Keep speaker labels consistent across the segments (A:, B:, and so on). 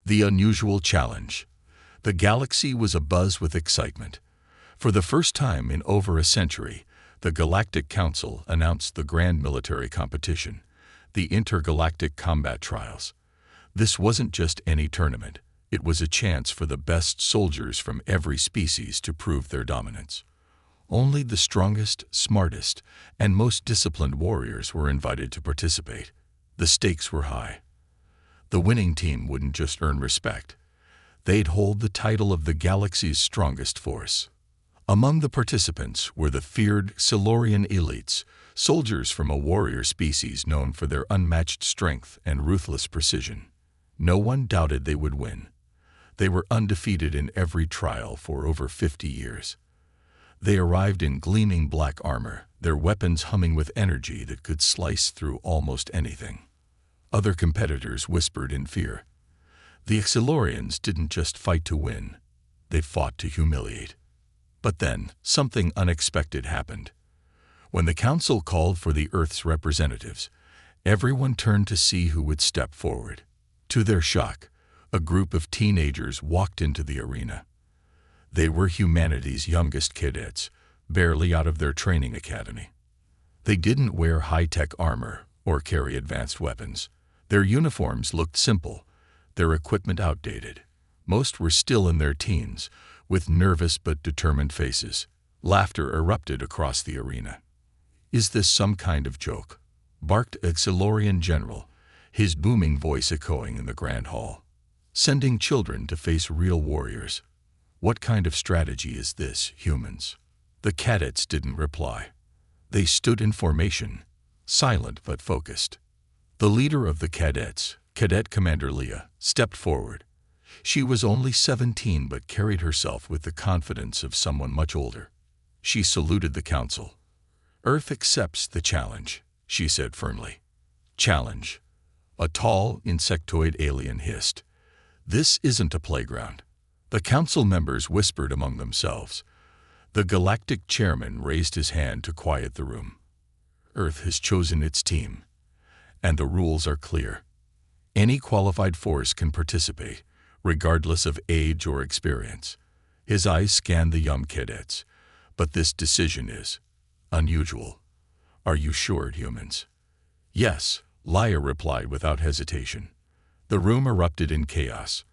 A: The unusual challenge. The galaxy was abuzz with excitement. For the first time in over a century, the Galactic Council announced the grand military competition, the Intergalactic Combat Trials. This wasn't just any tournament. It was a chance for the best soldiers from every species to prove their dominance. Only the strongest, smartest, and most disciplined warriors were invited to participate. The stakes were high. The winning team wouldn't just earn respect. They'd hold the title of the galaxy's strongest force. Among the participants were the feared Silurian elites, soldiers from a warrior species known for their unmatched strength and ruthless precision. No one doubted they would win. They were undefeated in every trial for over 50 years. They arrived in gleaming black armor, their weapons humming with energy that could slice through almost anything. Other competitors whispered in fear. The Silurians didn't just fight to win. They fought to humiliate. But then, something unexpected happened. When the council called for the Earth's representatives, everyone turned to see who would step forward. To their shock, a group of teenagers walked into the arena. They were humanity's youngest cadets, barely out of their training academy. They didn't wear high-tech armor or carry advanced weapons. Their uniforms looked simple, their equipment outdated. Most were still in their teens, with nervous but determined faces. Laughter erupted across the arena. "Is this some kind of joke?" barked a Silurian general, his booming voice echoing in the grand hall. "Sending children to face real warriors. What kind of strategy is this, humans?" The cadets didn't reply. They stood in formation, silent but focused. The leader of the cadets, Cadet Commander Leah, stepped forward. She was only 17 but carried herself with the confidence of someone much older. She saluted the council. "Earth accepts the challenge," she said firmly. "Challenge," a tall, insectoid alien hissed. "This isn't a playground." The council members whispered among themselves. The galactic chairman raised his hand to quiet the room. "Earth has chosen its team, and the rules are clear. Any qualified force can participate, regardless of age or experience." His eyes scanned the young cadets. "But this decision is unusual. Are you sure, humans?" "Yes," Leia replied without hesitation. The room erupted in chaos.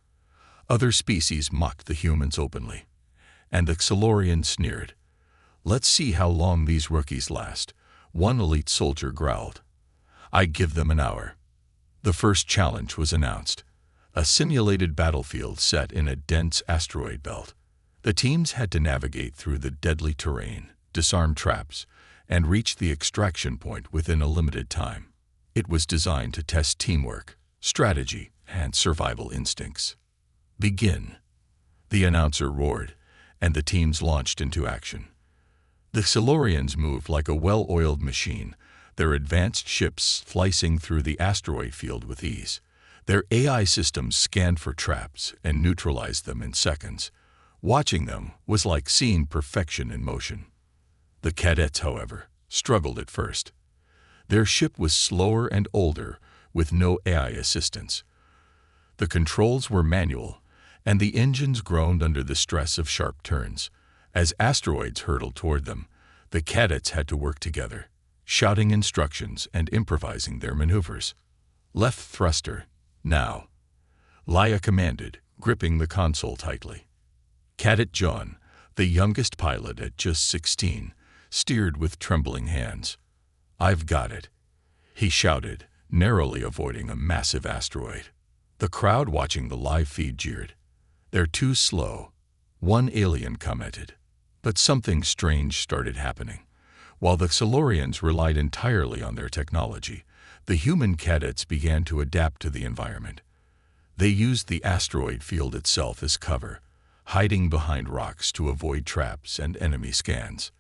A: Other species mocked the humans openly, and the Silurians sneered. "Let's see how long these rookies last," one elite soldier growled. "I give them an hour." The first challenge was announced. A simulated battlefield set in a dense asteroid belt. The teams had to navigate through the deadly terrain, disarm traps, and reach the extraction point within a limited time. It was designed to test teamwork, strategy, and survival instincts. "Begin," the announcer roared, and the teams launched into action. The Silurians moved like a well-oiled machine, their advanced ships slicing through the asteroid field with ease. Their AI systems scanned for traps and neutralized them in seconds. Watching them was like seeing perfection in motion. The cadets, however, struggled at first. Their ship was slower and older, with no AI assistance. The controls were manual, and the engines groaned under the stress of sharp turns. As asteroids hurtled toward them, the cadets had to work together, shouting instructions and improvising their maneuvers. "Left thruster, now," Leia commanded, gripping the console tightly. Cadet John, the youngest pilot at just 16, steered with trembling hands. "I've got it," he shouted, narrowly avoiding a massive asteroid. The crowd watching the live feed jeered. "They're too slow," one alien commented. But something strange started happening. While the Silurians relied entirely on their technology, the human cadets began to adapt to the environment. They used the asteroid field itself as cover, hiding behind rocks to avoid traps and enemy scans.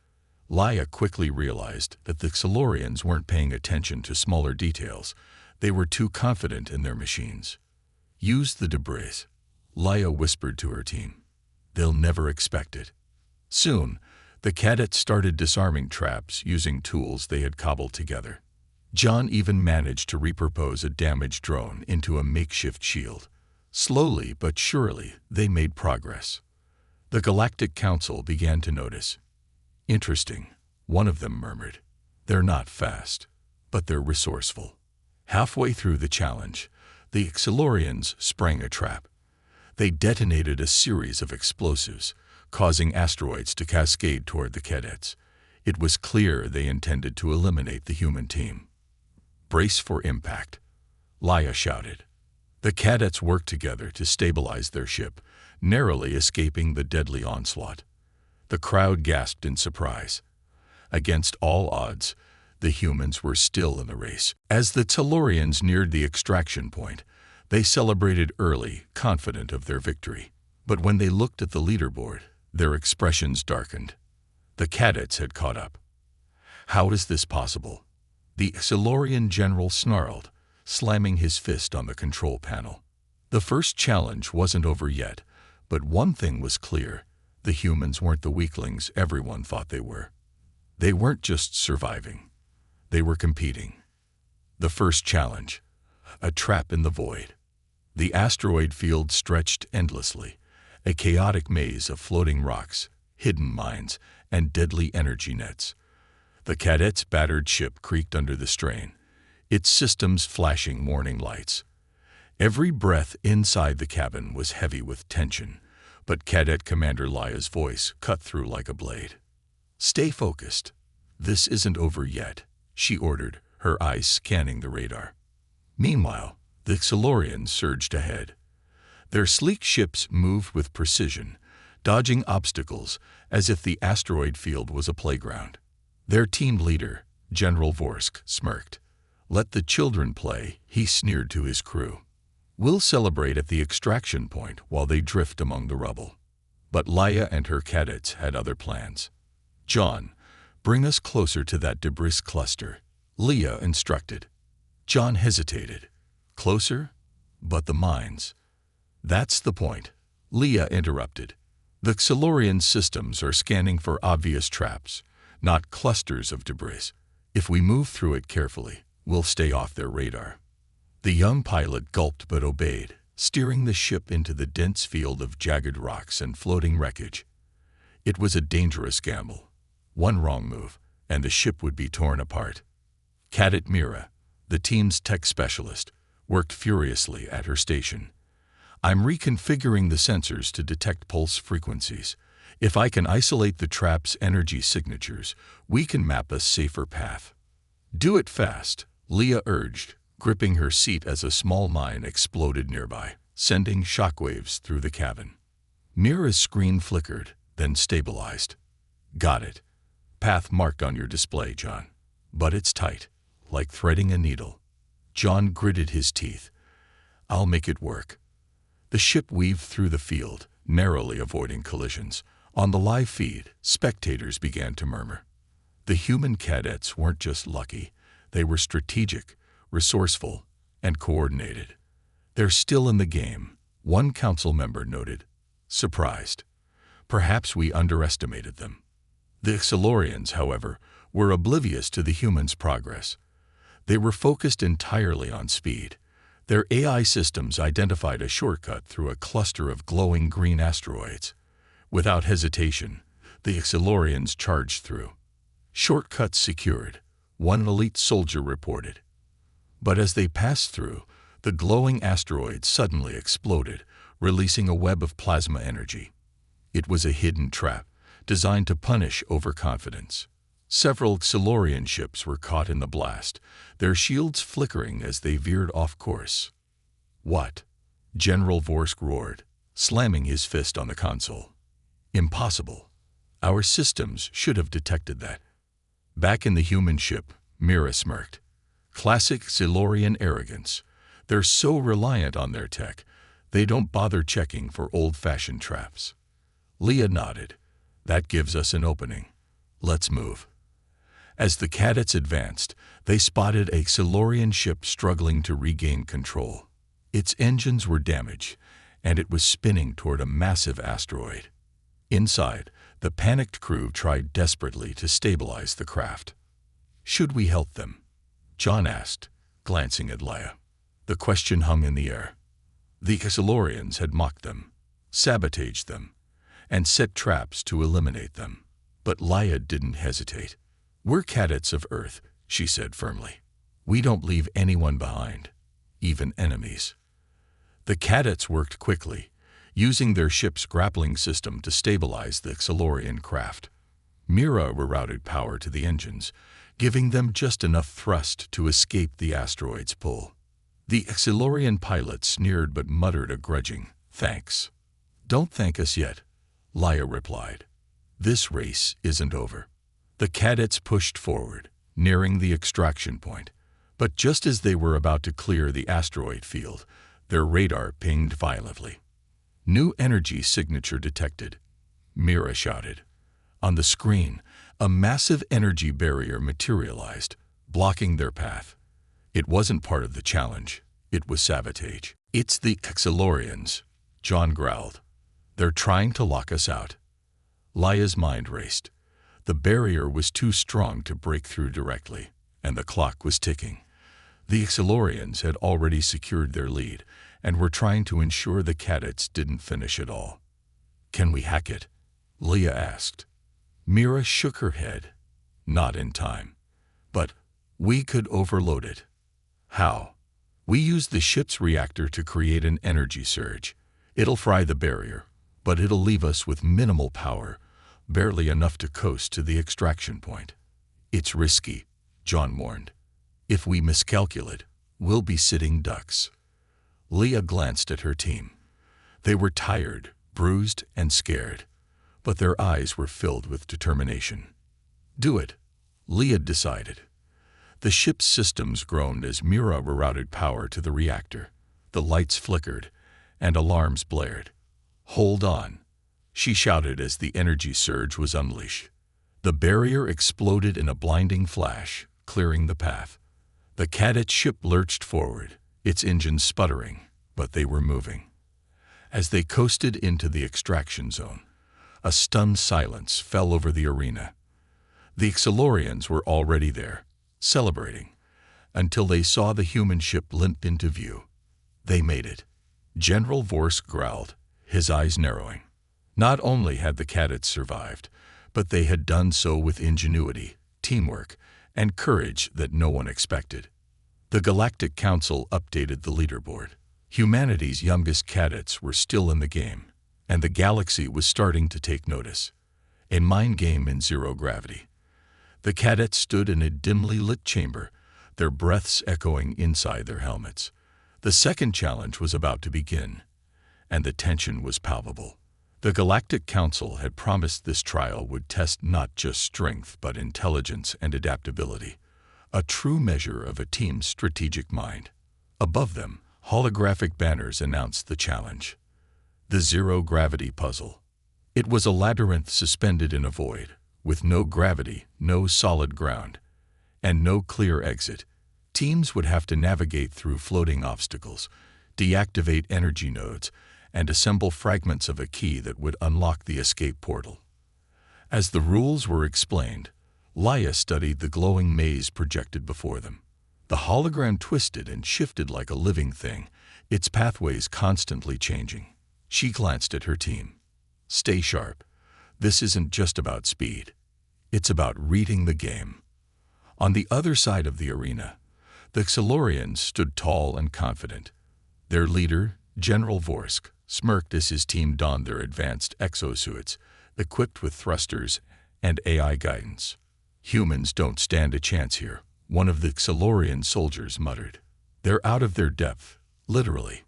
A: Leia quickly realized that the Silurians weren't paying attention to smaller details. They were too confident in their machines. "Use the debris," Leia whispered to her team. "They'll never expect it." Soon, the cadets started disarming traps using tools they had cobbled together. John even managed to repurpose a damaged drone into a makeshift shield. Slowly but surely, they made progress. The Galactic Council began to notice. "Interesting," one of them murmured. "They're not fast, but they're resourceful." Halfway through the challenge, the Xilorians sprang a trap. They detonated a series of explosives, causing asteroids to cascade toward the Cadets. It was clear they intended to eliminate the human team. "Brace for impact," Leia shouted. The Cadets worked together to stabilize their ship, narrowly escaping the deadly onslaught. The crowd gasped in surprise. Against all odds, the humans were still in the race. As the Xilorians neared the extraction point, they celebrated early, confident of their victory. But when they looked at the leaderboard, their expressions darkened. The Cadets had caught up. "How is this possible?" The Xilorian general snarled, slamming his fist on the control panel. The first challenge wasn't over yet, but one thing was clear: the humans weren't the weaklings everyone thought they were. They weren't just surviving. They were competing. The first challenge: a trap in the void. The asteroid field stretched endlessly, a chaotic maze of floating rocks, hidden mines, and deadly energy nets. The Cadets' battered ship creaked under the strain, its systems flashing warning lights. Every breath inside the cabin was heavy with tension, but Cadet Commander Leia's voice cut through like a blade. "Stay focused. This isn't over yet," she ordered, her eyes scanning the radar. Meanwhile, the Xilorians surged ahead. Their sleek ships moved with precision, dodging obstacles as if the asteroid field was a playground. Their team leader, General Vorsk, smirked. "Let the children play," he sneered to his crew. "We'll celebrate at the extraction point while they drift among the rubble." But Leia and her cadets had other plans. "John, bring us closer to that debris cluster," Leia instructed. John hesitated. "Closer? But the mines." "That's the point," Leia interrupted. "The Xilorian systems are scanning for obvious traps, not clusters of debris. If we move through it carefully, we'll stay off their radar." The young pilot gulped but obeyed, steering the ship into the dense field of jagged rocks and floating wreckage. It was a dangerous gamble. One wrong move, and the ship would be torn apart. Cadet Mira, the team's tech specialist, worked furiously at her station. "I'm reconfiguring the sensors to detect pulse frequencies. If I can isolate the trap's energy signatures, we can map a safer path." "Do it fast," Leia urged, gripping her seat as a small mine exploded nearby, sending shockwaves through the cabin. Mira's screen flickered, then stabilized. "Got it. Path marked on your display, John. But it's tight, like threading a needle." John gritted his teeth. "I'll make it work." The ship weaved through the field, narrowly avoiding collisions. On the live feed, spectators began to murmur. The human cadets weren't just lucky. They were strategic, resourceful, and coordinated. "They're still in the game," one council member noted, surprised. "Perhaps we underestimated them." The Xilorians, however, were oblivious to the humans' progress. They were focused entirely on speed. Their AI systems identified a shortcut through a cluster of glowing green asteroids. Without hesitation, the Xilorians charged through. "Shortcuts secured," one elite soldier reported. But as they passed through, the glowing asteroid suddenly exploded, releasing a web of plasma energy. It was a hidden trap, designed to punish overconfidence. Several Xilorian ships were caught in the blast, their shields flickering as they veered off course. "What?" General Vorsk roared, slamming his fist on the console. "Impossible. Our systems should have detected that." Back in the human ship, Mira smirked. "Classic Xilorian arrogance. They're so reliant on their tech, they don't bother checking for old-fashioned traps." Leia nodded. "That gives us an opening. Let's move." As the cadets advanced, they spotted a Xilorian ship struggling to regain control. Its engines were damaged, and it was spinning toward a massive asteroid. Inside, the panicked crew tried desperately to stabilize the craft. "Should we help them?" John asked, glancing at Leia. The question hung in the air. The Xylorians had mocked them, sabotaged them, and set traps to eliminate them. But Leia didn't hesitate. "We're cadets of Earth," she said firmly. "We don't leave anyone behind, even enemies." The cadets worked quickly, using their ship's grappling system to stabilize the Xylorian craft. Mira rerouted power to the engines, giving them just enough thrust to escape the asteroid's pull. The Xylorian pilot sneered but muttered a grudging, "Thanks." "Don't thank us yet," Leia replied. "This race isn't over." The cadets pushed forward, nearing the extraction point. But just as they were about to clear the asteroid field, their radar pinged violently. "New energy signature detected," Mira shouted. On the screen, a massive energy barrier materialized, blocking their path. It wasn't part of the challenge. It was sabotage. "It's the Xylorians," John growled. "They're trying to lock us out." Leia's mind raced. The barrier was too strong to break through directly, and the clock was ticking. The Xylorians had already secured their lead and were trying to ensure the cadets didn't finish at all. "Can we hack it?" Leia asked. Mira shook her head. "Not in time. But we could overload it." "How?" "We use the ship's reactor to create an energy surge. It'll fry the barrier, but it'll leave us with minimal power, barely enough to coast to the extraction point." "It's risky," John warned. "If we miscalculate, we'll be sitting ducks." Leia glanced at her team. They were tired, bruised, and scared, but their eyes were filled with determination. "Do it," Leia decided. The ship's systems groaned as Mira rerouted power to the reactor. The lights flickered, and alarms blared. "Hold on," she shouted as the energy surge was unleashed. The barrier exploded in a blinding flash, clearing the path. The cadet ship lurched forward, its engines sputtering, but they were moving. As they coasted into the extraction zone, a stunned silence fell over the arena. The Xylorians were already there, celebrating, until they saw the human ship limp into view. They made it. General Vorsk growled, his eyes narrowing. Not only had the cadets survived, but they had done so with ingenuity, teamwork, and courage that no one expected. The Galactic Council updated the leaderboard. Humanity's youngest cadets were still in the game, and the galaxy was starting to take notice. A mind game in zero gravity. The cadets stood in a dimly lit chamber, their breaths echoing inside their helmets. The second challenge was about to begin, and the tension was palpable. The Galactic Council had promised this trial would test not just strength but intelligence and adaptability, a true measure of a team's strategic mind. Above them, holographic banners announced the challenge. The zero-gravity puzzle. It was a labyrinth suspended in a void, with no gravity, no solid ground, and no clear exit. Teams would have to navigate through floating obstacles, deactivate energy nodes, and assemble fragments of a key that would unlock the escape portal. As the rules were explained, Leia studied the glowing maze projected before them. The hologram twisted and shifted like a living thing, its pathways constantly changing. She glanced at her team. "Stay sharp. This isn't just about speed. It's about reading the game." On the other side of the arena, the Xylorians stood tall and confident. Their leader, General Vorsk, smirked as his team donned their advanced exosuits, equipped with thrusters and AI guidance. "Humans don't stand a chance here," one of the Xylorian soldiers muttered. "They're out of their depth, literally."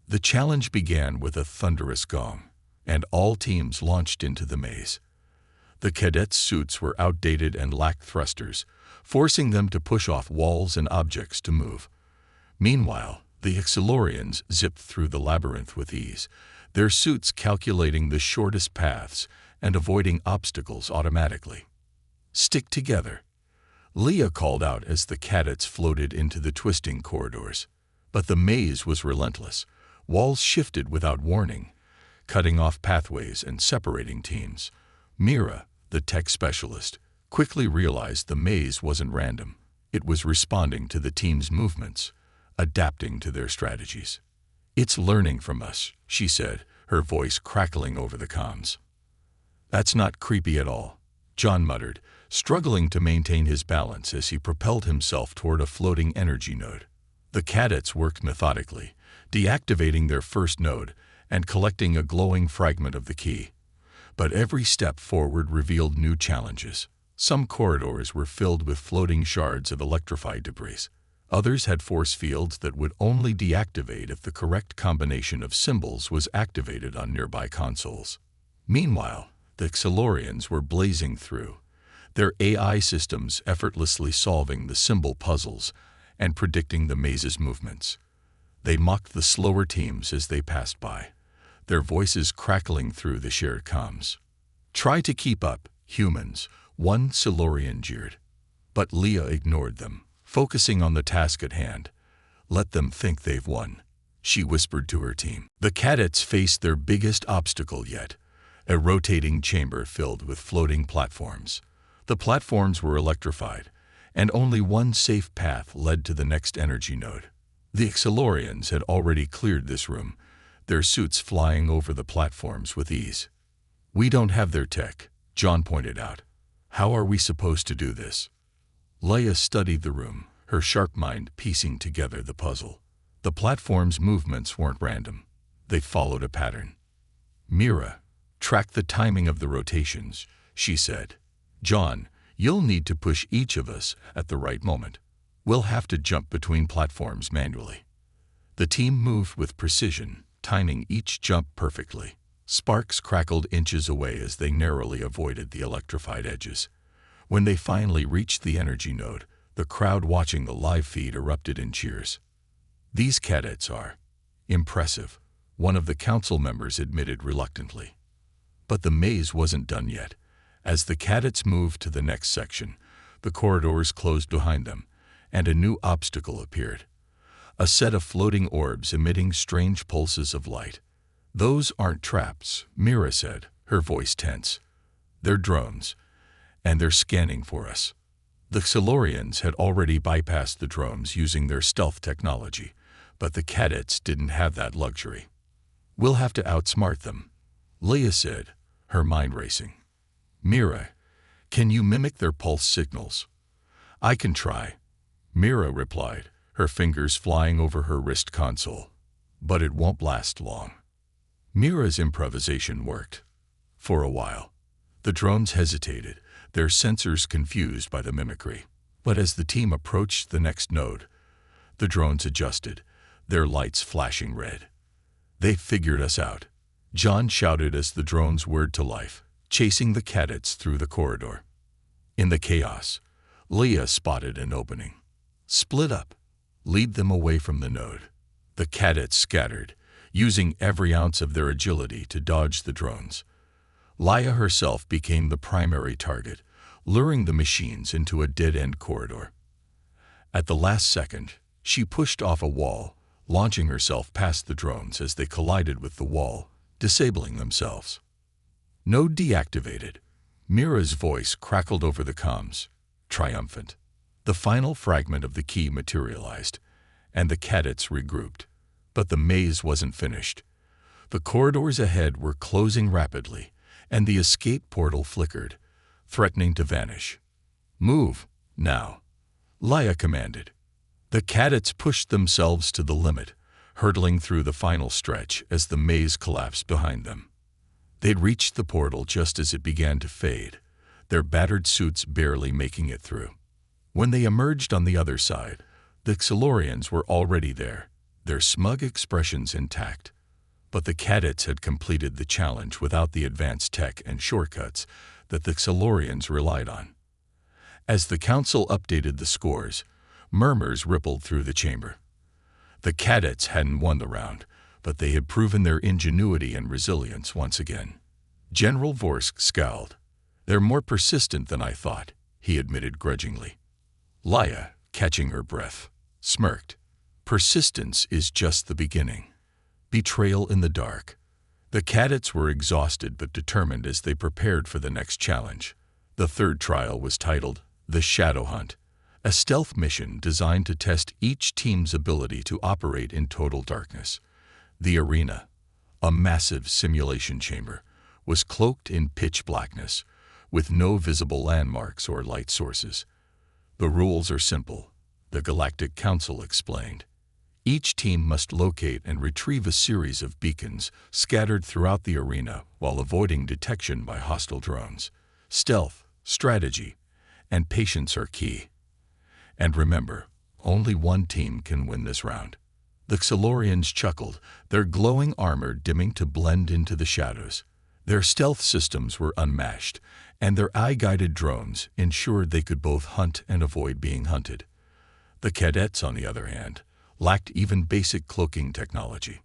A: The challenge began with a thunderous gong, and all teams launched into the maze. The cadets' suits were outdated and lacked thrusters, forcing them to push off walls and objects to move. Meanwhile, the Xylorians zipped through the labyrinth with ease, their suits calculating the shortest paths and avoiding obstacles automatically. "Stick together," Leia called out as the cadets floated into the twisting corridors. But the maze was relentless. Walls shifted without warning, cutting off pathways and separating teams. Mira, the tech specialist, quickly realized the maze wasn't random. It was responding to the team's movements, adapting to their strategies. "It's learning from us," she said, her voice crackling over the comms. "That's not creepy at all," John muttered, struggling to maintain his balance as he propelled himself toward a floating energy node. The cadets worked methodically, deactivating their first node and collecting a glowing fragment of the key. But every step forward revealed new challenges. Some corridors were filled with floating shards of electrified debris. Others had force fields that would only deactivate if the correct combination of symbols was activated on nearby consoles. Meanwhile, the Xilorians were blazing through, their AI systems effortlessly solving the symbol puzzles and predicting the maze's movements. They mocked the slower teams as they passed by, their voices crackling through the shared comms. "Try to keep up, humans," one Xilorian jeered. But Leah ignored them, focusing on the task at hand. "Let them think they've won," she whispered to her team. The cadets faced their biggest obstacle yet, a rotating chamber filled with floating platforms. The platforms were electrified, and only one safe path led to the next energy node. The Xilorians had already cleared this room, their suits flying over the platforms with ease. "We don't have their tech," John pointed out. "How are we supposed to do this?" Leia studied the room, her sharp mind piecing together the puzzle. The platform's movements weren't random. They followed a pattern. "Mira, track the timing of the rotations," she said. "John, you'll need to push each of us at the right moment. We'll have to jump between platforms manually." The team moved with precision, timing each jump perfectly. Sparks crackled inches away as they narrowly avoided the electrified edges. When they finally reached the energy node, the crowd watching the live feed erupted in cheers. "These cadets are impressive," one of the council members admitted reluctantly. But the maze wasn't done yet. As the cadets moved to the next section, the corridors closed behind them, and a new obstacle appeared. A set of floating orbs emitting strange pulses of light. "Those aren't traps," Mira said, her voice tense. "They're drones, and they're scanning for us." The Xilorians had already bypassed the drones using their stealth technology, but the cadets didn't have that luxury. "We'll have to outsmart them," Leia said, her mind racing. "Mira, can you mimic their pulse signals?" "I can try," Mira replied, her fingers flying over her wrist console. "But it won't last long." Mira's improvisation worked. For a while, the drones hesitated, their sensors confused by the mimicry. But as the team approached the next node, the drones adjusted, their lights flashing red. "They figured us out," John shouted as the drones whirred to life, chasing the cadets through the corridor. In the chaos, Leia spotted an opening. "Split up. Lead them away from the node." The cadets scattered, using every ounce of their agility to dodge the drones. Leia herself became the primary target, luring the machines into a dead-end corridor. At the last second, she pushed off a wall, launching herself past the drones as they collided with the wall, disabling themselves. "Node deactivated." Mira's voice crackled over the comms, triumphant. The final fragment of the key materialized, and the cadets regrouped. But the maze wasn't finished. The corridors ahead were closing rapidly, and the escape portal flickered, threatening to vanish. "Move, now," Leia commanded. The cadets pushed themselves to the limit, hurtling through the final stretch as the maze collapsed behind them. They'd reached the portal just as it began to fade, their battered suits barely making it through. When they emerged on the other side, the Xilorians were already there, their smug expressions intact. But the cadets had completed the challenge without the advanced tech and shortcuts that the Xilorians relied on. As the council updated the scores, murmurs rippled through the chamber. The cadets hadn't won the round, but they had proven their ingenuity and resilience once again. General Vorsk scowled. "They're more persistent than I thought," he admitted grudgingly. Leia, catching her breath, smirked. "Persistence is just the beginning." Betrayal in the dark. The cadets were exhausted but determined as they prepared for the next challenge. The third trial was titled The Shadow Hunt, a stealth mission designed to test each team's ability to operate in total darkness. The arena, a massive simulation chamber, was cloaked in pitch blackness, with no visible landmarks or light sources. The rules are simple, the Galactic Council explained. Each team must locate and retrieve a series of beacons scattered throughout the arena while avoiding detection by hostile drones. Stealth, strategy, and patience are key. And remember, only one team can win this round. The Xilorians chuckled, their glowing armor dimming to blend into the shadows. Their stealth systems were unmatched, and their eye-guided drones ensured they could both hunt and avoid being hunted. The Cadets, on the other hand, lacked even basic cloaking technology.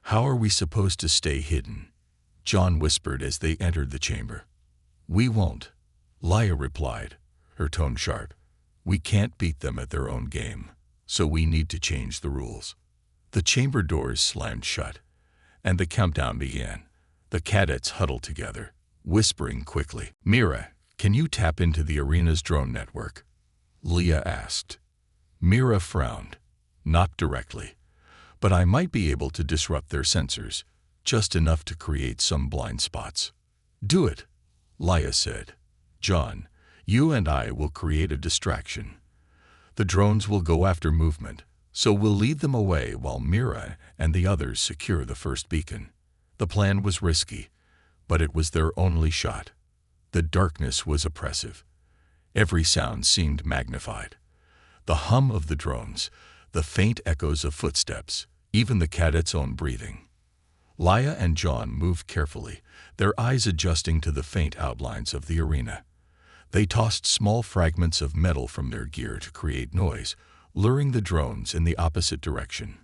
A: "How are we supposed to stay hidden?" John whispered as they entered the chamber. "We won't," Leia replied, her tone sharp. "We can't beat them at their own game, so we need to change the rules." The chamber doors slammed shut, and the countdown began. The Cadets huddled together, whispering quickly. "Mira, can you tap into the arena's drone network?" Leia asked. Mira frowned. "Not directly, but I might be able to disrupt their sensors, just enough to create some blind spots." "Do it," Leia said. "John, you and I will create a distraction. The drones will go after movement, so we'll lead them away while Mira and the others secure the first beacon." The plan was risky, but it was their only shot. The darkness was oppressive. Every sound seemed magnified. The hum of the drones, the faint echoes of footsteps, even the Cadets' own breathing. Leia and John moved carefully, their eyes adjusting to the faint outlines of the arena. They tossed small fragments of metal from their gear to create noise, luring the drones in the opposite direction.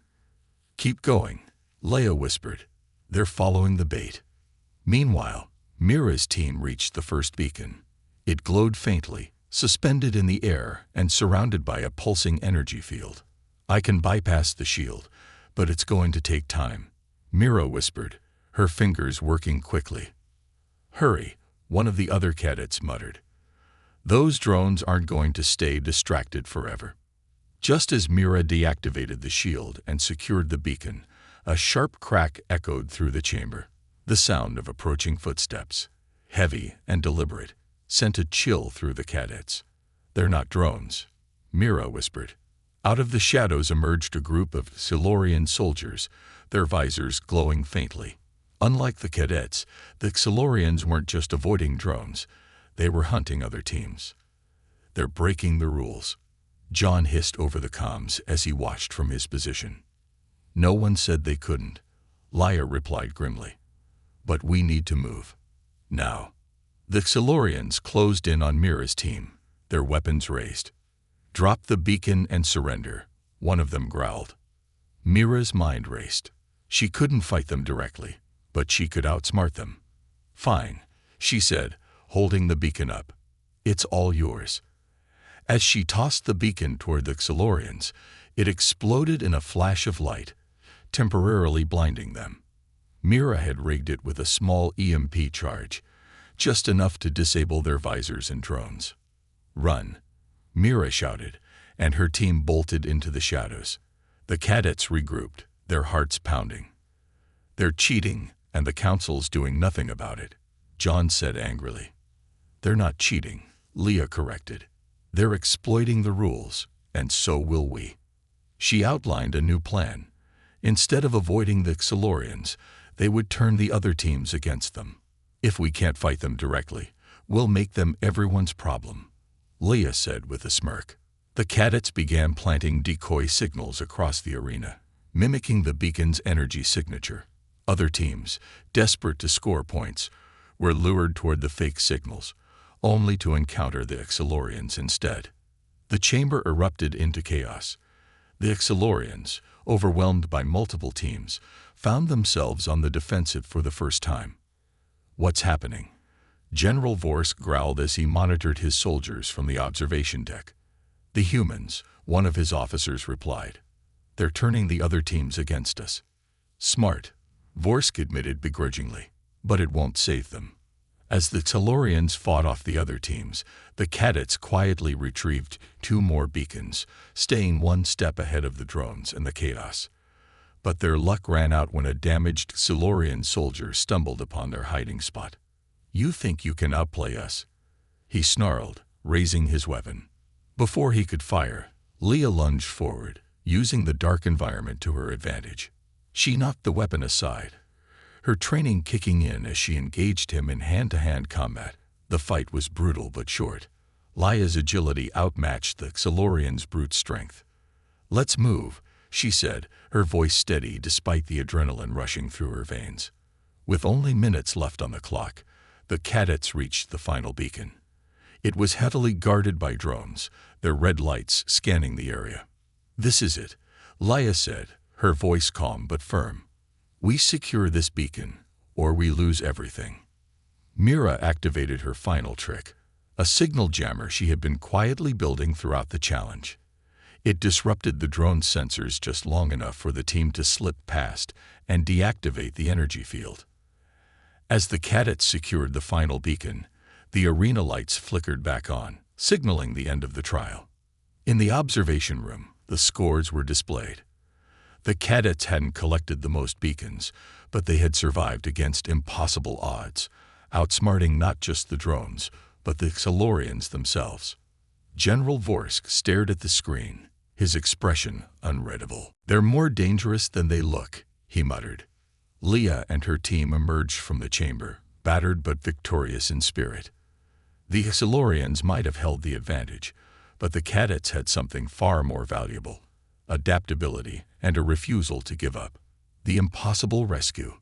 A: "Keep going," Leia whispered. "They're following the bait." Meanwhile, Mira's team reached the first beacon. It glowed faintly, suspended in the air and surrounded by a pulsing energy field. "I can bypass the shield, but it's going to take time," Mira whispered, her fingers working quickly. "Hurry," one of the other Cadets muttered. "Those drones aren't going to stay distracted forever." Just as Mira deactivated the shield and secured the beacon, a sharp crack echoed through the chamber. The sound of approaching footsteps, heavy and deliberate, sent a chill through the Cadets. "They're not drones," Mira whispered. Out of the shadows emerged a group of Xilorian soldiers, their visors glowing faintly. Unlike the Cadets, the Xilorians weren't just avoiding drones, they were hunting other teams. "They're breaking the rules," John hissed over the comms as he watched from his position. "No one said they couldn't," Leia replied grimly. "But we need to move. Now." The Xilorians closed in on Mira's team, their weapons raised. "Drop the beacon and surrender," one of them growled. Mira's mind raced. She couldn't fight them directly, but she could outsmart them. "Fine," she said, holding the beacon up. "It's all yours." As she tossed the beacon toward the Xilorians, it exploded in a flash of light, temporarily blinding them. Mira had rigged it with a small EMP charge, just enough to disable their visors and drones. "Run," Mira shouted, and her team bolted into the shadows. The Cadets regrouped, their hearts pounding. "They're cheating, and the Council's doing nothing about it," John said angrily. "They're not cheating," Leia corrected. "They're exploiting the rules, and so will we." She outlined a new plan. Instead of avoiding the Xilorians, they would turn the other teams against them. "If we can't fight them directly, we'll make them everyone's problem," Leia said with a smirk. The Cadets began planting decoy signals across the arena, mimicking the beacon's energy signature. Other teams, desperate to score points, were lured toward the fake signals, only to encounter the Xilorians instead. The chamber erupted into chaos. The Xilorians, overwhelmed by multiple teams, found themselves on the defensive for the first time. "What's happening?" General Vorsk growled as he monitored his soldiers from the observation deck. "The humans," one of his officers replied. "They're turning the other teams against us." "Smart," Vorsk admitted begrudgingly, "but it won't save them." As the Xilorians fought off the other teams, the Cadets quietly retrieved 2 more beacons, staying one step ahead of the drones and the chaos. But their luck ran out when a damaged Silurian soldier stumbled upon their hiding spot. "You think you can outplay us?" he snarled, raising his weapon. Before he could fire, Leah lunged forward, using the dark environment to her advantage. She knocked the weapon aside, her training kicking in as she engaged him in hand-to-hand combat. The fight was brutal but short. Leah's agility outmatched the Silurian's brute strength. "Let's move," she said, her voice steady despite the adrenaline rushing through her veins. With only minutes left on the clock, the cadets reached the final beacon. It was heavily guarded by drones, their red lights scanning the area. "This is it," Leah said, her voice calm but firm. "We secure this beacon, or we lose everything." Mira activated her final trick, a signal jammer she had been quietly building throughout the challenge. It disrupted the drone sensors just long enough for the team to slip past and deactivate the energy field. As the cadets secured the final beacon, the arena lights flickered back on, signaling the end of the trial. In the observation room, the scores were displayed. The cadets hadn't collected the most beacons, but they had survived against impossible odds, outsmarting not just the drones, but the Silurians themselves. General Vorsk stared at the screen, his expression unreadable. "They're more dangerous than they look," he muttered. Leah and her team emerged from the chamber, battered but victorious in spirit. The Silurians might have held the advantage, but the cadets had something far more valuable: adaptability and a refusal to give up. The impossible rescue.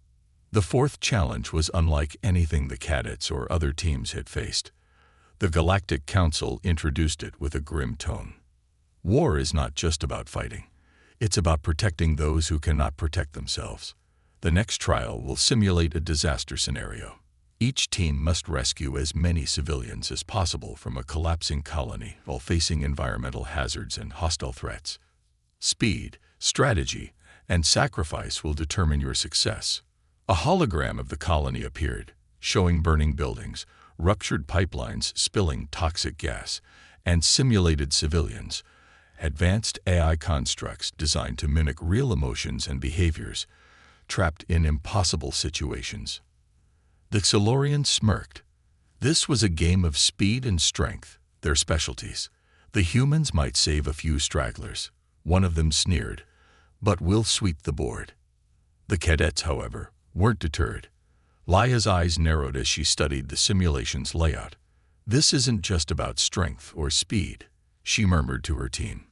A: The fourth challenge was unlike anything the cadets or other teams had faced. The Galactic Council introduced it with a grim tone. War is not just about fighting. It's about protecting those who cannot protect themselves. The next trial will simulate a disaster scenario. Each team must rescue as many civilians as possible from a collapsing colony while facing environmental hazards and hostile threats. Speed, strategy, and sacrifice will determine your success. A hologram of the colony appeared, showing burning buildings, ruptured pipelines spilling toxic gas, and simulated civilians. Advanced AI constructs designed to mimic real emotions and behaviors, trapped in impossible situations. The Silurians smirked. This was a game of speed and strength, their specialties. The humans might save a few stragglers. One of them sneered, "But we'll sweep the board." The cadets, however, weren't deterred. Leah's eyes narrowed as she studied the simulation's layout. "This isn't just about strength or speed," she murmured to her team.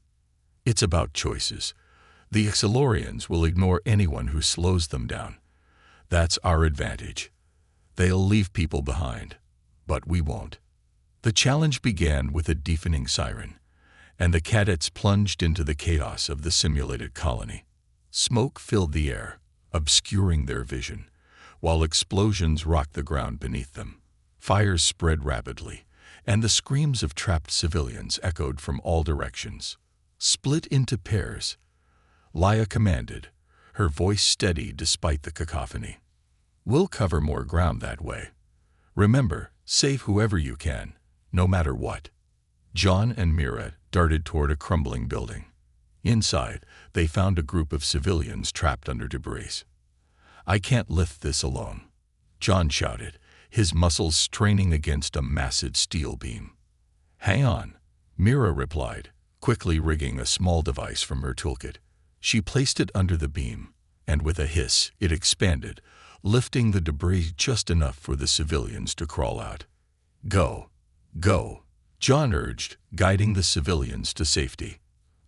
A: "It's about choices. The Silurians will ignore anyone who slows them down. That's our advantage. They'll leave people behind, but we won't." The challenge began with a deafening siren, and the cadets plunged into the chaos of the simulated colony. Smoke filled the air, obscuring their vision, while explosions rocked the ground beneath them. Fires spread rapidly, and the screams of trapped civilians echoed from all directions. "Split into pairs," Leah commanded, her voice steady despite the cacophony. "We'll cover more ground that way. Remember, save whoever you can, no matter what." John and Mira darted toward a crumbling building. Inside, they found a group of civilians trapped under debris. "I can't lift this alone," John shouted, his muscles straining against a massive steel beam. "Hang on," Mira replied, quickly rigging a small device from her toolkit. She placed it under the beam, and with a hiss, it expanded, lifting the debris just enough for the civilians to crawl out. "Go, go," John urged, guiding the civilians to safety.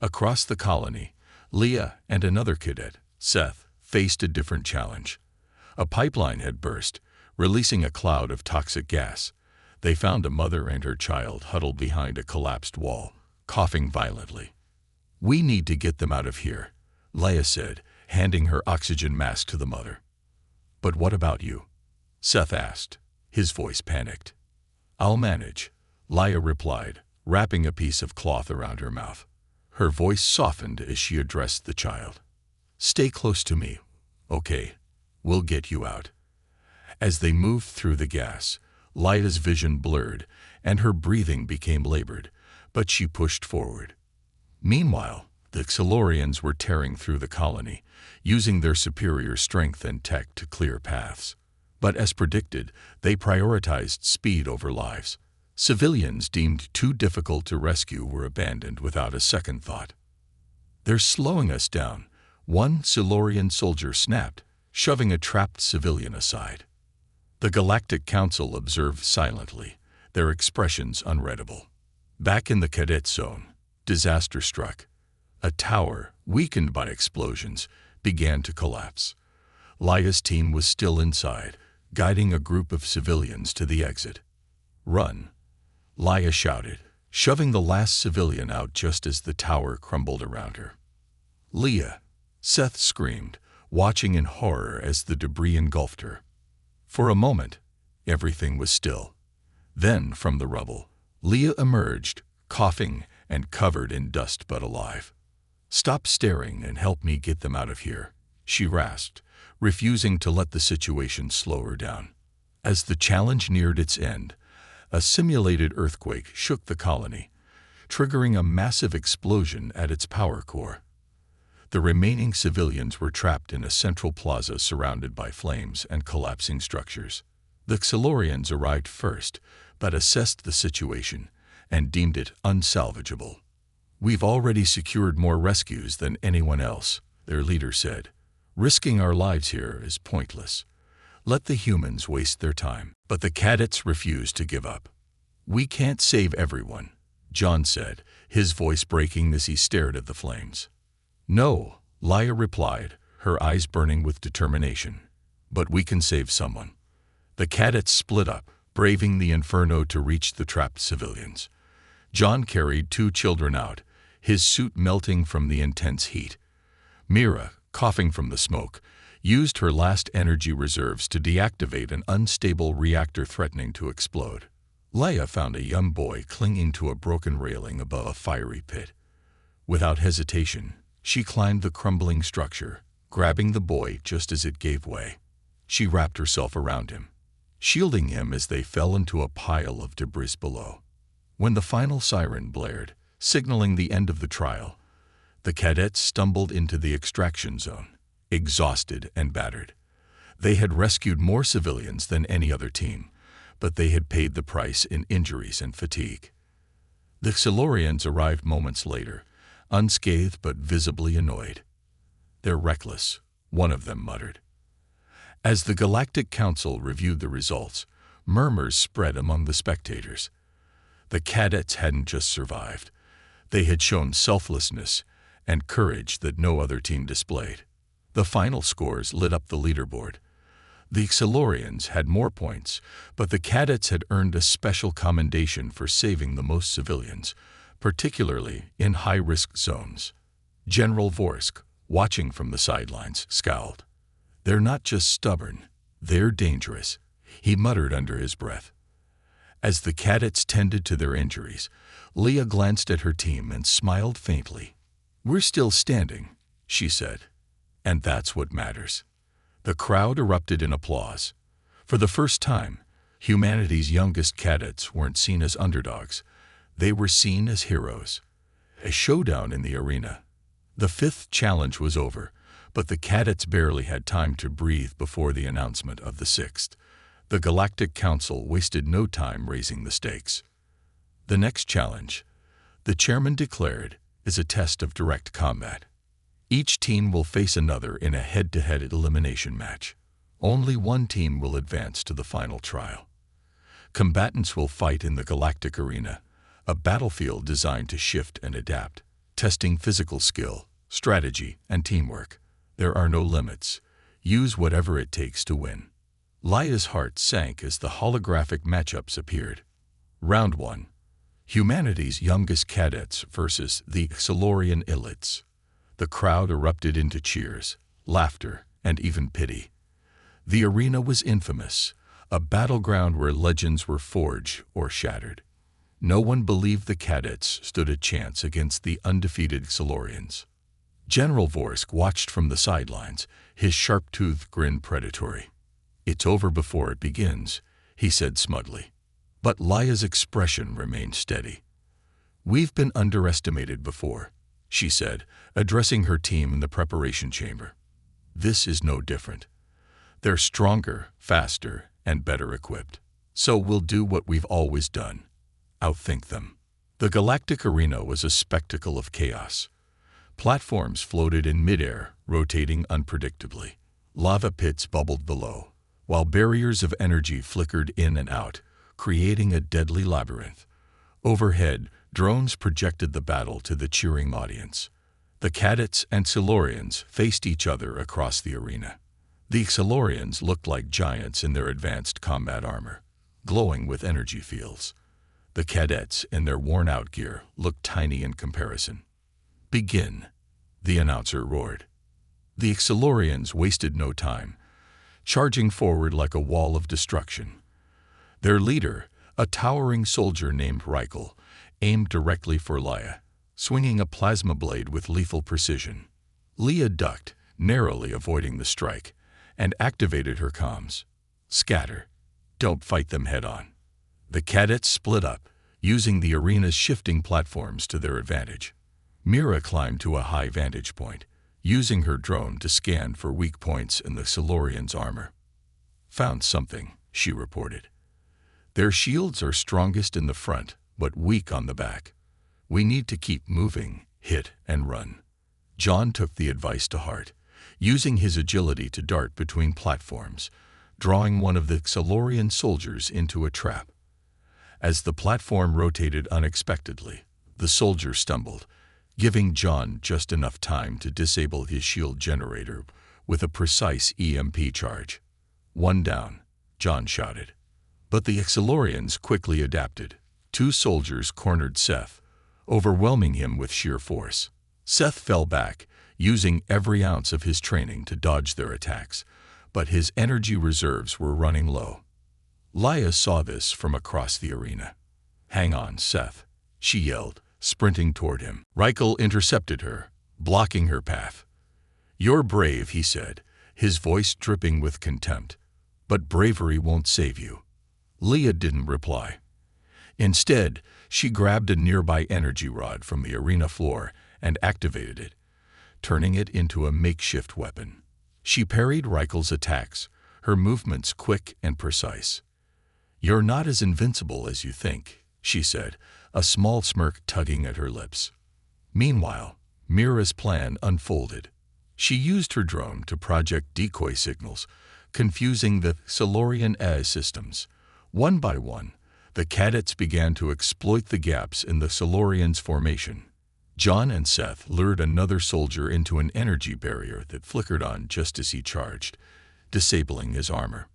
A: Across the colony, Leah and another cadet, Seth, faced a different challenge. A pipeline had burst, releasing a cloud of toxic gas. They found a mother and her child huddled behind a collapsed wall, coughing violently. "We need to get them out of here," Leah said, handing her oxygen mask to the mother. "But what about you?" Seth asked, his voice panicked. "I'll manage," Leah replied, wrapping a piece of cloth around her mouth. Her voice softened as she addressed the child. "Stay close to me, okay? We'll get you out." As they moved through the gas, Leah's vision blurred and her breathing became labored, but she pushed forward. Meanwhile, The Xilorians were tearing through the colony, using their superior strength and tech to clear paths. But as predicted, they prioritized speed over lives. Civilians deemed too difficult to rescue were abandoned without a second thought. "They're slowing us down," one Silurian soldier snapped, shoving a trapped civilian aside. The Galactic Council observed silently, their expressions unreadable. Back in the cadet zone, disaster struck. A tower, weakened by explosions, began to collapse. Leia's team was still inside, guiding a group of civilians to the exit. "Run!" Leia shouted, shoving the last civilian out just as the tower crumbled around her. "Leia!" Seth screamed, watching in horror as the debris engulfed her. For a moment, everything was still. Then, from the rubble, Leia emerged, coughing and covered in dust but alive. "Stop staring and help me get them out of here," she rasped, refusing to let the situation slow her down. As the challenge neared its end, a simulated earthquake shook the colony, triggering a massive explosion at its power core. The remaining civilians were trapped in a central plaza surrounded by flames and collapsing structures. The Xilorians arrived first, but assessed the situation and deemed it unsalvageable. "We've already secured more rescues than anyone else," their leader said. "Risking our lives here is pointless. Let the humans waste their time." But the cadets refused to give up. "We can't save everyone," John said, his voice breaking as he stared at the flames. "No," Leia replied, her eyes burning with determination. "But we can save someone." The cadets split up, braving the inferno to reach the trapped civilians. John carried 2 children out, his suit melting from the intense heat. Mira, coughing from the smoke, used her last energy reserves to deactivate an unstable reactor threatening to explode. Leia found a young boy clinging to a broken railing above a fiery pit. Without hesitation, she climbed the crumbling structure, grabbing the boy just as it gave way. She wrapped herself around him, shielding him as they fell into a pile of debris below. When the final siren blared, signaling the end of the trial, the cadets stumbled into the extraction zone, exhausted and battered. They had rescued more civilians than any other team, but they had paid the price in injuries and fatigue. The Xilorians arrived moments later, unscathed but visibly annoyed. "They're reckless," one of them muttered. As the Galactic Council reviewed the results, murmurs spread among the spectators. The cadets hadn't just survived. They had shown selflessness and courage that no other team displayed. The final scores lit up the leaderboard. The Xilorians had more points, but the cadets had earned a special commendation for saving the most civilians, particularly in high-risk zones. General Vorsk, watching from the sidelines, scowled. "They're not just stubborn, they're dangerous," he muttered under his breath. As the cadets tended to their injuries, Leia glanced at her team and smiled faintly. "We're still standing," she said, "and that's what matters." The crowd erupted in applause. For the first time, humanity's youngest cadets weren't seen as underdogs. They were seen as heroes. A showdown in the arena. The 5th challenge was over, but the cadets barely had time to breathe before the announcement of the 6th. The Galactic Council wasted no time raising the stakes. The next challenge, the chairman declared, is a test of direct combat. Each team will face another in a head-to-head elimination match. Only one team will advance to the final trial. Combatants will fight in the galactic arena, a battlefield designed to shift and adapt, testing physical skill, strategy, and teamwork. There are no limits. Use whatever it takes to win. Leia's heart sank as the holographic matchups appeared. Round 1. Humanity's youngest cadets versus the Xilorian elites. The crowd erupted into cheers, laughter, and even pity. The arena was infamous, a battleground where legends were forged or shattered. No one believed the cadets stood a chance against the undefeated Xilorians. General Vorsk watched from the sidelines, his sharp-toothed grin predatory. "It's over before it begins," he said smugly. But Leia's expression remained steady. "We've been underestimated before. she said, addressing her team in the preparation chamber. This is no different. They're stronger, faster, and better equipped. So we'll do what we've always done. Outthink them. The galactic arena was a spectacle of chaos. Platforms floated in midair, rotating unpredictably. Lava pits bubbled below, while barriers of energy flickered in and out, creating a deadly labyrinth. Overhead, drones projected the battle to the cheering audience. The Cadets and Silurians faced each other across the arena. The Silurians looked like giants in their advanced combat armor, glowing with energy fields. The Cadets, in their worn-out gear, looked tiny in comparison. "Begin," the announcer roared. The Silurians wasted no time, charging forward like a wall of destruction. Their leader, a towering soldier named Reichel, aimed directly for Leia, swinging a plasma blade with lethal precision. Leia ducked, narrowly avoiding the strike, and activated her comms. "Scatter. Don't fight them head-on." The Cadets split up, using the arena's shifting platforms to their advantage. Mira climbed to a high vantage point, using her drone to scan for weak points in the Silurians' armor. "Found something," she reported. "Their shields are strongest in the front, but weak on the back. We need to keep moving, hit, and run." John took the advice to heart, using his agility to dart between platforms, drawing one of the Silurian soldiers into a trap. As the platform rotated unexpectedly, the soldier stumbled, giving John just enough time to disable his shield generator with a precise EMP charge. "One down," John shouted. But the Silurians quickly adapted. Two soldiers cornered Seth, overwhelming him with sheer force. Seth fell back, using every ounce of his training to dodge their attacks, but his energy reserves were running low. Leia saw this from across the arena. "Hang on, Seth," she yelled, sprinting toward him. Reichel intercepted her, blocking her path. "You're brave," he said, his voice dripping with contempt, "but bravery won't save you." Leia didn't reply. Instead, she grabbed a nearby energy rod from the arena floor and activated it, turning it into a makeshift weapon. She parried Reichel's attacks, her movements quick and precise. "You're not as invincible as you think," she said, a small smirk tugging at her lips. Meanwhile, Mira's plan unfolded. She used her drone to project decoy signals, confusing the Silurian AI systems. One by one, the Cadets began to exploit the gaps in the Silurians' formation. John and Seth lured another soldier into an energy barrier that flickered on just as he charged, disabling his armor.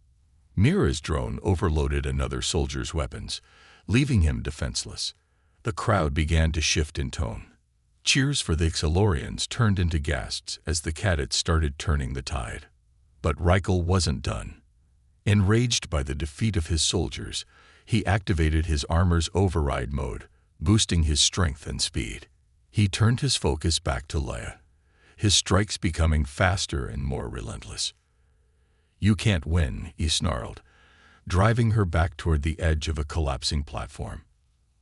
A: Mira's drone overloaded another soldier's weapons, leaving him defenseless. The crowd began to shift in tone. Cheers for the Silurians turned into gasps as the Cadets started turning the tide. But Reichel wasn't done. Enraged by the defeat of his soldiers, he activated his armor's override mode, boosting his strength and speed. He turned his focus back to Leia, his strikes becoming faster and more relentless. "You can't win," he snarled, driving her back toward the edge of a collapsing platform.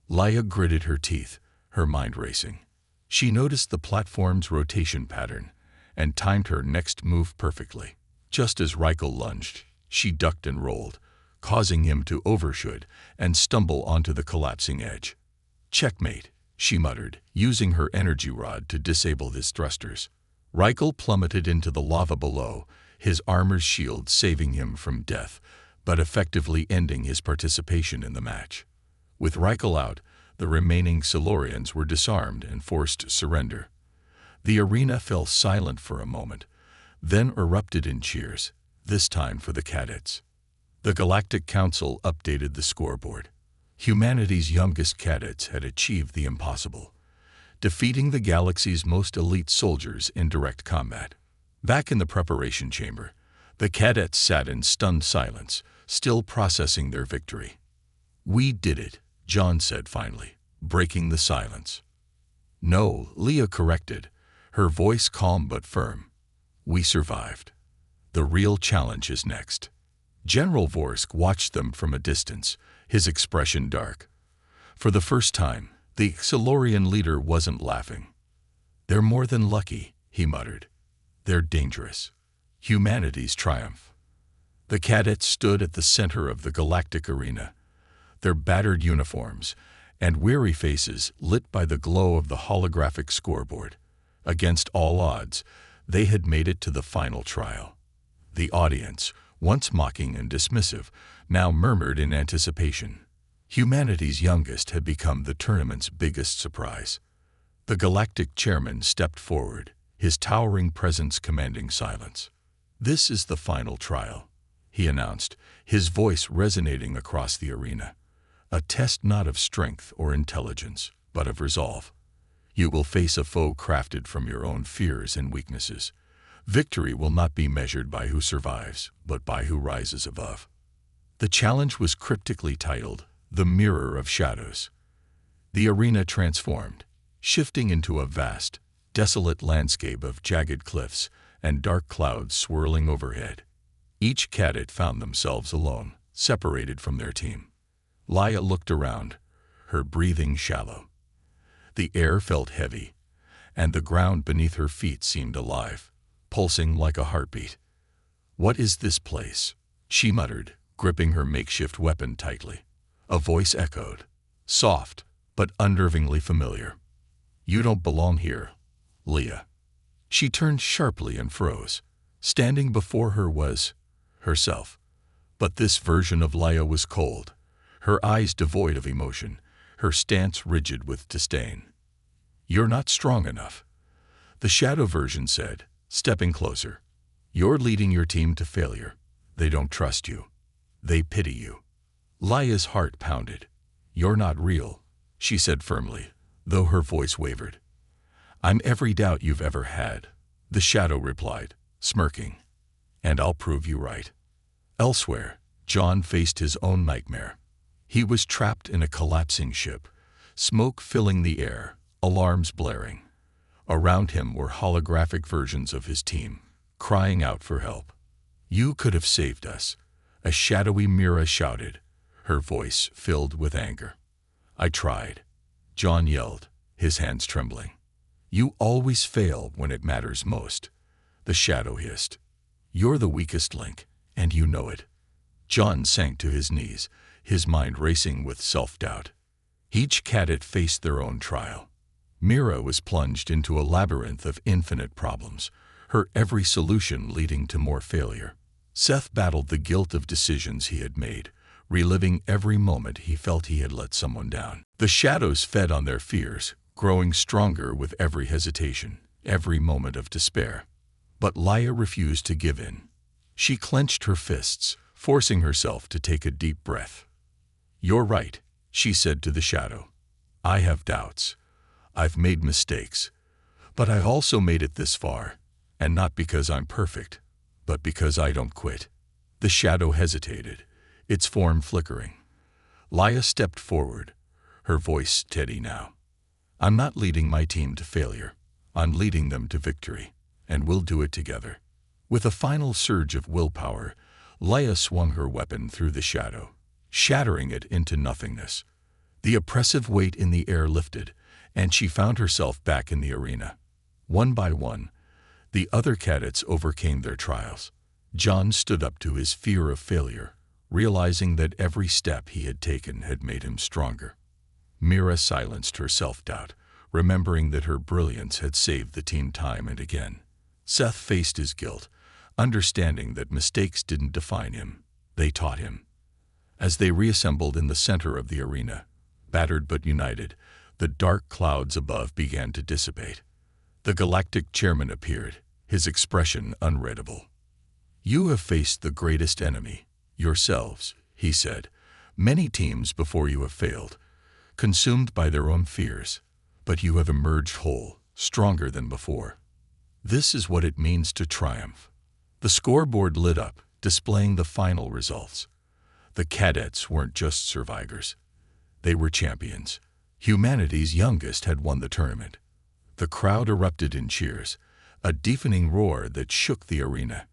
A: Leia gritted her teeth, her mind racing. She noticed the platform's rotation pattern and timed her next move perfectly. Just as Reichel lunged, she ducked and rolled, causing him to overshoot and stumble onto the collapsing edge. "Checkmate," she muttered, using her energy rod to disable his thrusters. Reichel plummeted into the lava below, his armor's shield saving him from death, but effectively ending his participation in the match. With Reichel out, the remaining Silurians were disarmed and forced to surrender. The arena fell silent for a moment, then erupted in cheers, this time for the Cadets. The Galactic Council updated the scoreboard. Humanity's youngest Cadets had achieved the impossible, defeating the galaxy's most elite soldiers in direct combat. Back in the preparation chamber, the Cadets sat in stunned silence, still processing their victory. "We did it," John said finally, breaking the silence. "No," Leia corrected, her voice calm but firm. "We survived. The real challenge is next." General Vorsk watched them from a distance, his expression dark. For the first time, the Silurian leader wasn't laughing. "They're more than lucky," he muttered. "They're dangerous. Humanity's triumph." The cadets stood at the center of the galactic arena, their battered uniforms and weary faces lit by the glow of the holographic scoreboard. Against all odds, they had made it to the final trial. The audience, once mocking and dismissive, now murmured in anticipation. Humanity's youngest had become the tournament's biggest surprise. The galactic chairman stepped forward, his towering presence commanding silence. "This is the final trial," he announced, his voice resonating across the arena. "A test not of strength or intelligence, but of resolve. You will face a foe crafted from your own fears and weaknesses. Victory will not be measured by who survives, but by who rises above." The challenge was cryptically titled, "The Mirror of Shadows." The arena transformed, shifting into a vast, desolate landscape of jagged cliffs and dark clouds swirling overhead. Each cadet found themselves alone, separated from their team. Laia looked around, her breathing shallow. The air felt heavy, and the ground beneath her feet seemed alive, pulsing like a heartbeat. "What is this place?" she muttered, gripping her makeshift weapon tightly. A voice echoed, soft but unnervingly familiar. "You don't belong here, Leah." She turned sharply and froze. Standing before her was herself. But this version of Leia was cold, her eyes devoid of emotion, her stance rigid with disdain. "You're not strong enough," the shadow version said, stepping closer. "You're leading your team to failure. They don't trust you. They pity you." Leia's heart pounded. "You're not real," she said firmly, though her voice wavered. "I'm every doubt you've ever had," the shadow replied, smirking. "And I'll prove you right." Elsewhere, John faced his own nightmare. He was trapped in a collapsing ship, smoke filling the air, alarms blaring. Around him were holographic versions of his team, crying out for help. "You could have saved us," a shadowy Mira shouted, her voice filled with anger. "I tried," John yelled, his hands trembling. "You always fail when it matters most," the shadow hissed. "You're the weakest link, and you know it." John sank to his knees, his mind racing with self-doubt. Each cadet faced their own trial. Mira was plunged into a labyrinth of infinite problems, her every solution leading to more failure. Seth battled the guilt of decisions he had made, reliving every moment he felt he had let someone down. The shadows fed on their fears, growing stronger with every hesitation, every moment of despair. But Leia refused to give in. She clenched her fists, forcing herself to take a deep breath. "You're right," she said to the shadow. "I have doubts. I've made mistakes. But I also made it this far, and not because I'm perfect, but because I don't quit." The shadow hesitated, its form flickering. Leia stepped forward, her voice steady now. "I'm not leading my team to failure. I'm leading them to victory, and we'll do it together." With a final surge of willpower, Leia swung her weapon through the shadow, shattering it into nothingness. The oppressive weight in the air lifted, and she found herself back in the arena. One by one, the other cadets overcame their trials. John stood up to his fear of failure, realizing that every step he had taken had made him stronger. Mira silenced her self-doubt, remembering that her brilliance had saved the team time and again. Seth faced his guilt, understanding that mistakes didn't define him, they taught him. As they reassembled in the center of the arena, battered but united, the dark clouds above began to dissipate. The galactic chairman appeared, his expression unreadable. "You have faced the greatest enemy, yourselves," he said. "Many teams before you have failed, consumed by their own fears, but you have emerged whole, stronger than before. This is what it means to triumph." The scoreboard lit up, displaying the final results. The cadets weren't just survivors. They were champions. Humanity's youngest had won the tournament. The crowd erupted in cheers, a deafening roar that shook the arena.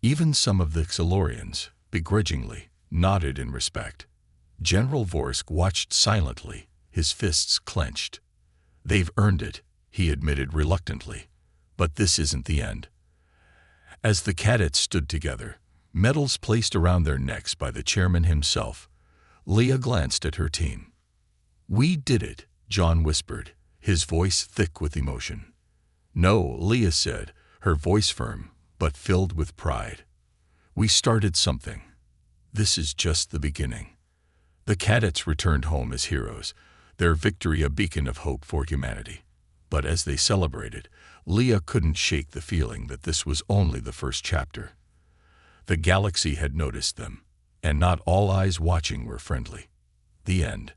A: Even some of the Xilorians, begrudgingly, nodded in respect. General Vorsk watched silently, his fists clenched. "They've earned it," he admitted reluctantly. But this isn't the end. As the cadets stood together, medals placed around their necks by the chairman himself, Leah glanced at her team. "We did it," John whispered, his voice thick with emotion. "No," Leah said, her voice firm, but filled with pride. "We started something. This is just the beginning." The cadets returned home as heroes, their victory a beacon of hope for humanity. But as they celebrated, Leah couldn't shake the feeling that this was only the first chapter. The galaxy had noticed them, and not all eyes watching were friendly. The end.